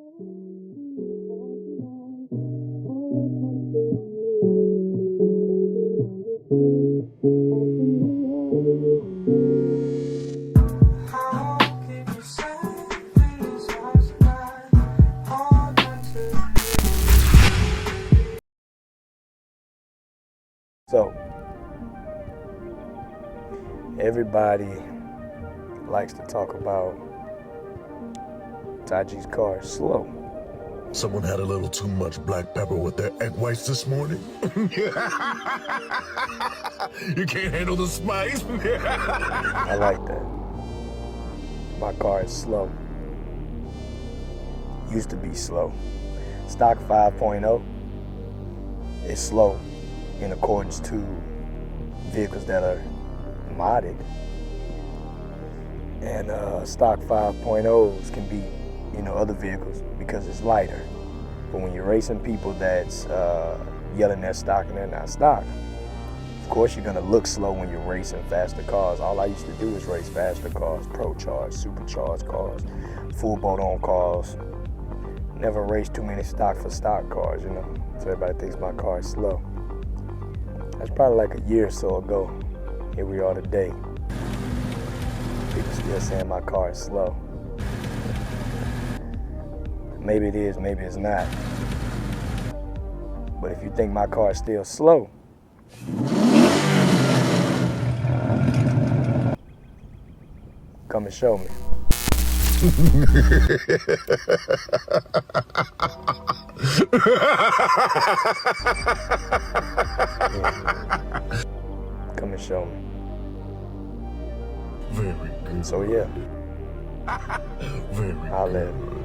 So, everybody likes to talk about Taji's car is slow. Someone had a little too much black pepper with their egg whites this morning. You can't handle the spice. I like that. My car is slow. Used to be slow. Stock 5.0 is slow in accordance to vehicles that are modded. And stock 5.0s can be, other vehicles because it's lighter. But when you're racing people that's yelling they're stock and they're not stock, of course you're gonna look slow when you're racing faster cars. All I used to do is race faster cars, pro-charged, supercharged cars, full boat-on cars. Never raced too many stock for stock cars, So everybody thinks my car is slow. That's probably like a year or so ago. Here we are today. People still saying my car is slow. Maybe it is, maybe it's not. But if you think my car is still slow, come and show me. Come and show me. Very good. So yeah, Very I'll good. let